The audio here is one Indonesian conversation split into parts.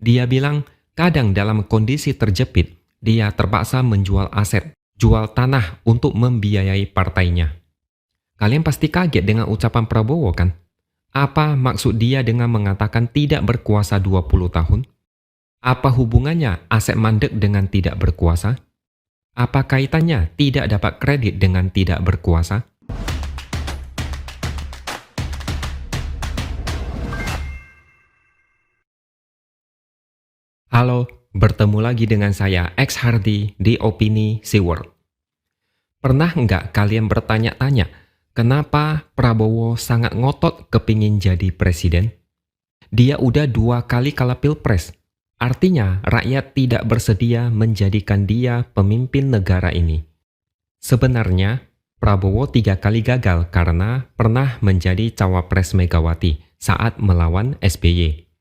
Dia bilang kadang dalam kondisi terjepit, dia terpaksa menjual aset, jual tanah untuk membiayai partainya. Kalian pasti kaget dengan ucapan Prabowo kan? Apa maksud dia dengan mengatakan tidak berkuasa 20 tahun? Apa hubungannya aset mandek dengan tidak berkuasa? Apa kaitannya tidak dapat kredit dengan tidak berkuasa? Halo, bertemu lagi dengan saya X Hardy di Opini Seaworld. Pernah nggak kalian bertanya-tanya, kenapa Prabowo sangat ngotot kepingin jadi presiden? Dia udah 2 kali kalah pilpres. Artinya rakyat tidak bersedia menjadikan dia pemimpin negara ini. Sebenarnya, Prabowo 3 kali gagal karena pernah menjadi cawapres Megawati saat melawan SBY.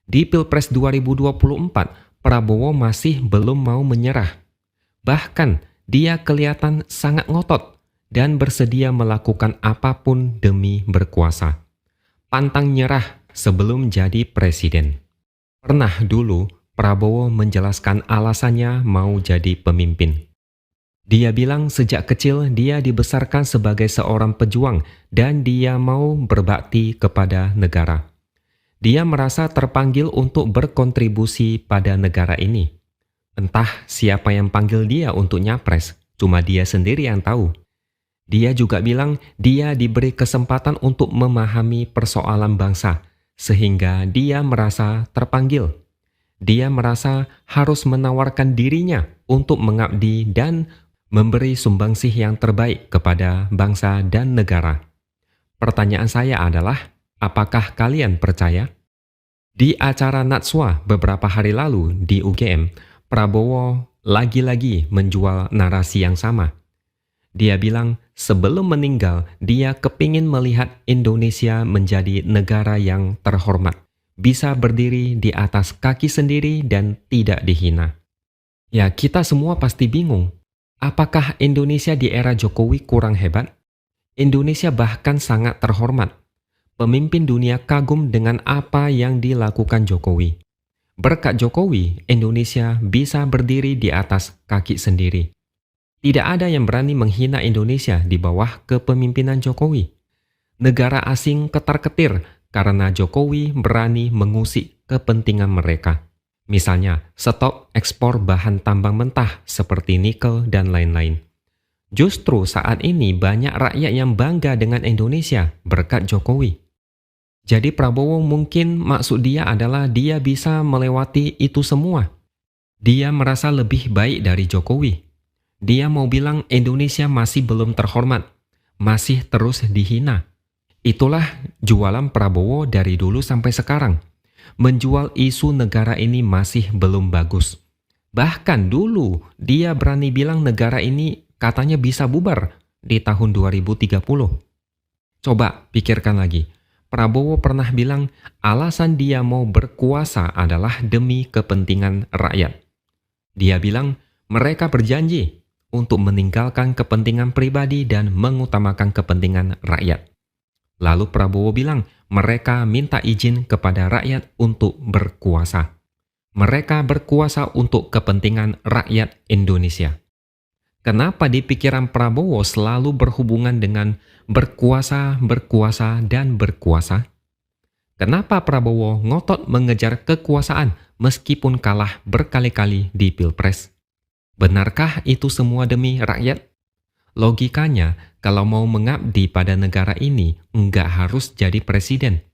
Di Pilpres 2024, Prabowo masih belum mau menyerah. Bahkan, dia kelihatan sangat ngotot dan bersedia melakukan apapun demi berkuasa. Pantang nyerah sebelum jadi presiden. Pernah dulu, Prabowo menjelaskan alasannya mau jadi pemimpin. Dia bilang sejak kecil dia dibesarkan sebagai seorang pejuang dan dia mau berbakti kepada negara. Dia merasa terpanggil untuk berkontribusi pada negara ini. Entah siapa yang panggil dia untuk nyapres, cuma dia sendiri yang tahu. Dia juga bilang dia diberi kesempatan untuk memahami persoalan bangsa, sehingga dia merasa terpanggil. Dia merasa harus menawarkan dirinya untuk mengabdi dan memberi sumbangsih yang terbaik kepada bangsa dan negara. Pertanyaan saya adalah, apakah kalian percaya? Di acara Natswa beberapa hari lalu di UGM, Prabowo lagi-lagi menjual narasi yang sama. Dia bilang sebelum meninggal, dia kepingin melihat Indonesia menjadi negara yang terhormat, bisa berdiri di atas kaki sendiri dan tidak dihina. Ya, kita semua pasti bingung. Apakah Indonesia di era Jokowi kurang hebat? Indonesia bahkan sangat terhormat. Pemimpin dunia kagum dengan apa yang dilakukan Jokowi. Berkat Jokowi, Indonesia bisa berdiri di atas kaki sendiri. Tidak ada yang berani menghina Indonesia di bawah kepemimpinan Jokowi. Negara asing ketar-ketir karena Jokowi berani mengusik kepentingan mereka. Misalnya, stop ekspor bahan tambang mentah seperti nikel dan lain-lain. Justru saat ini banyak rakyat yang bangga dengan Indonesia berkat Jokowi. Jadi Prabowo mungkin maksud dia adalah dia bisa melewati itu semua. Dia merasa lebih baik dari Jokowi. Dia mau bilang Indonesia masih belum terhormat, masih terus dihina. Itulah jualan Prabowo dari dulu sampai sekarang. Menjual isu negara ini masih belum bagus. Bahkan dulu dia berani bilang negara ini katanya bisa bubar di tahun 2030. Coba pikirkan lagi. Prabowo pernah bilang alasan dia mau berkuasa adalah demi kepentingan rakyat. Dia bilang mereka berjanji untuk meninggalkan kepentingan pribadi dan mengutamakan kepentingan rakyat. Lalu Prabowo bilang mereka minta izin kepada rakyat untuk berkuasa. Mereka berkuasa untuk kepentingan rakyat Indonesia. Kenapa di pikiran Prabowo selalu berhubungan dengan berkuasa, berkuasa, dan berkuasa? Kenapa Prabowo ngotot mengejar kekuasaan meskipun kalah berkali-kali di Pilpres? Benarkah itu semua demi rakyat? Logikanya, kalau mau mengabdi pada negara ini, nggak harus jadi presiden.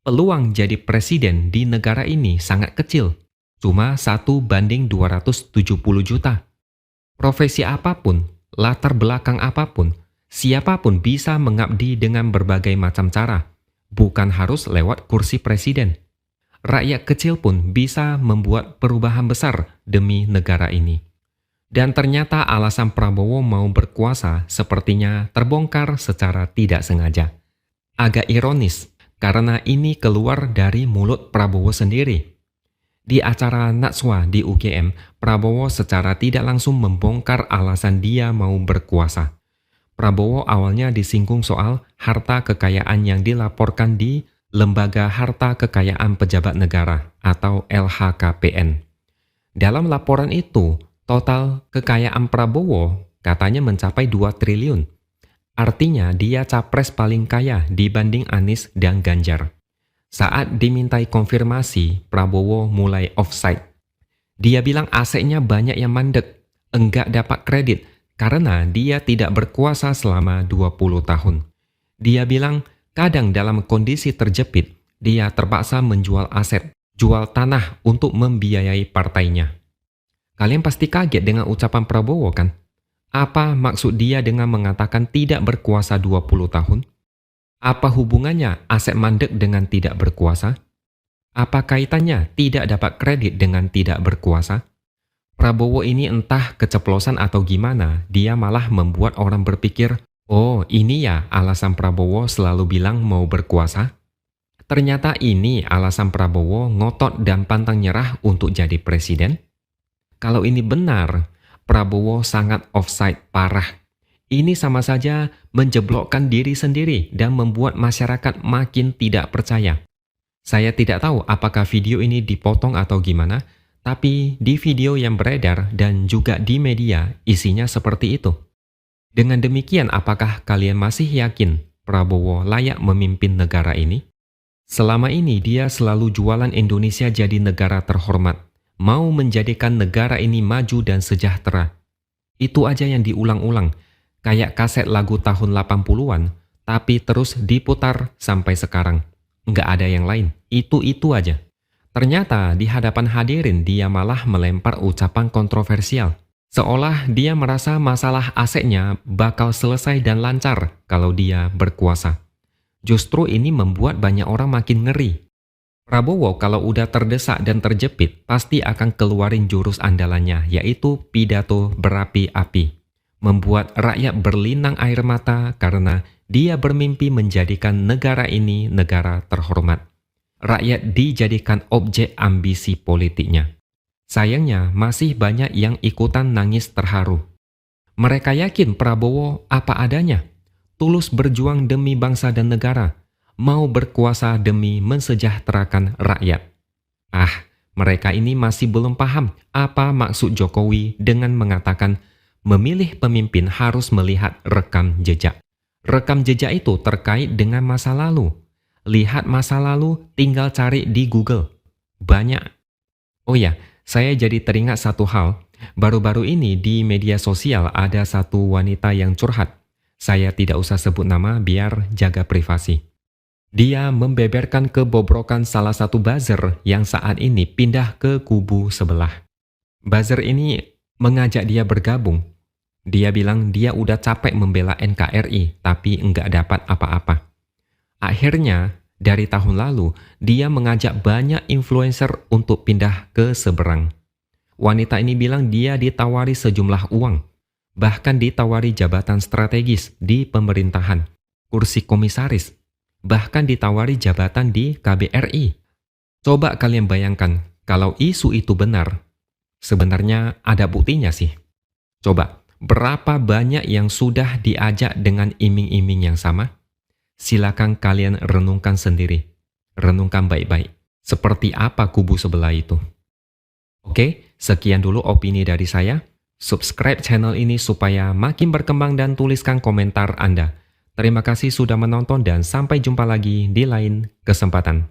Peluang jadi presiden di negara ini sangat kecil, cuma 1:270 juta. Profesi apapun, latar belakang apapun, siapapun bisa mengabdi dengan berbagai macam cara, bukan harus lewat kursi presiden. Rakyat kecil pun bisa membuat perubahan besar demi negara ini. Dan ternyata alasan Prabowo mau berkuasa sepertinya terbongkar secara tidak sengaja. Agak ironis, karena ini keluar dari mulut Prabowo sendiri. Di acara Natswa di UGM, Prabowo secara tidak langsung membongkar alasan dia mau berkuasa. Prabowo awalnya disinggung soal harta kekayaan yang dilaporkan di Lembaga Harta Kekayaan Pejabat Negara, atau LHKPN. Dalam laporan itu, total kekayaan Prabowo katanya mencapai 2 triliun. Artinya dia capres paling kaya dibanding Anies dan Ganjar. Saat dimintai konfirmasi, Prabowo mulai offside. Dia bilang asetnya banyak yang mandek, enggak dapat kredit karena dia tidak berkuasa selama 20 tahun. Dia bilang kadang dalam kondisi terjepit, dia terpaksa menjual aset, jual tanah untuk membiayai partainya. Kalian pasti kaget dengan ucapan Prabowo kan? Apa maksud dia dengan mengatakan tidak berkuasa 20 tahun? Apa hubungannya aset mandek dengan tidak berkuasa? Apa kaitannya tidak dapat kredit dengan tidak berkuasa? Prabowo ini entah keceplosan atau gimana, dia malah membuat orang berpikir, oh ini ya alasan Prabowo selalu bilang mau berkuasa? Ternyata ini alasan Prabowo ngotot dan pantang nyerah untuk jadi presiden? Kalau ini benar, Prabowo sangat offside parah. Ini sama saja menjeblokkan diri sendiri dan membuat masyarakat makin tidak percaya. Saya tidak tahu apakah video ini dipotong atau gimana, tapi di video yang beredar dan juga di media isinya seperti itu. Dengan demikian, apakah kalian masih yakin Prabowo layak memimpin negara ini? Selama ini dia selalu jualan Indonesia jadi negara terhormat, mau menjadikan negara ini maju dan sejahtera. Itu aja yang diulang-ulang, kayak kaset lagu tahun 80-an, tapi terus diputar sampai sekarang. Nggak ada yang lain, itu aja. Ternyata di hadapan hadirin dia malah melempar ucapan kontroversial. Seolah dia merasa masalah asetnya bakal selesai dan lancar kalau dia berkuasa. Justru ini membuat banyak orang makin ngeri. Prabowo kalau udah terdesak dan terjepit pasti akan keluarin jurus andalannya, yaitu pidato berapi-api. Membuat rakyat berlinang air mata karena dia bermimpi menjadikan negara ini negara terhormat. Rakyat dijadikan objek ambisi politiknya. Sayangnya masih banyak yang ikutan nangis terharu. Mereka yakin Prabowo apa adanya, tulus berjuang demi bangsa dan negara, mau berkuasa demi mensejahterakan rakyat. Mereka ini masih belum paham apa maksud Jokowi dengan mengatakan memilih pemimpin harus melihat rekam jejak. Rekam jejak itu terkait dengan masa lalu. Lihat masa lalu, tinggal cari di Google. Banyak. Oh ya, saya jadi teringat satu hal. Baru-baru ini di media sosial ada satu wanita yang curhat. Saya tidak usah sebut nama biar jaga privasi. Dia membeberkan kebobrokan salah satu buzzer yang saat ini pindah ke kubu sebelah. Buzzer ini mengajak dia bergabung. Dia bilang dia udah capek membela NKRI tapi enggak dapat apa-apa. Akhirnya, dari tahun lalu, dia mengajak banyak influencer untuk pindah ke seberang. Wanita ini bilang dia ditawari sejumlah uang, bahkan ditawari jabatan strategis di pemerintahan, kursi komisaris, bahkan ditawari jabatan di KBRI. Coba kalian bayangkan, kalau isu itu benar, sebenarnya ada buktinya sih. Coba, berapa banyak yang sudah diajak dengan iming-iming yang sama? Silakan kalian renungkan sendiri. Renungkan baik-baik. Seperti apa kubu sebelah itu? Oke, sekian dulu opini dari saya. Subscribe channel ini supaya makin berkembang dan tuliskan komentar Anda. Terima kasih sudah menonton dan sampai jumpa lagi di lain kesempatan.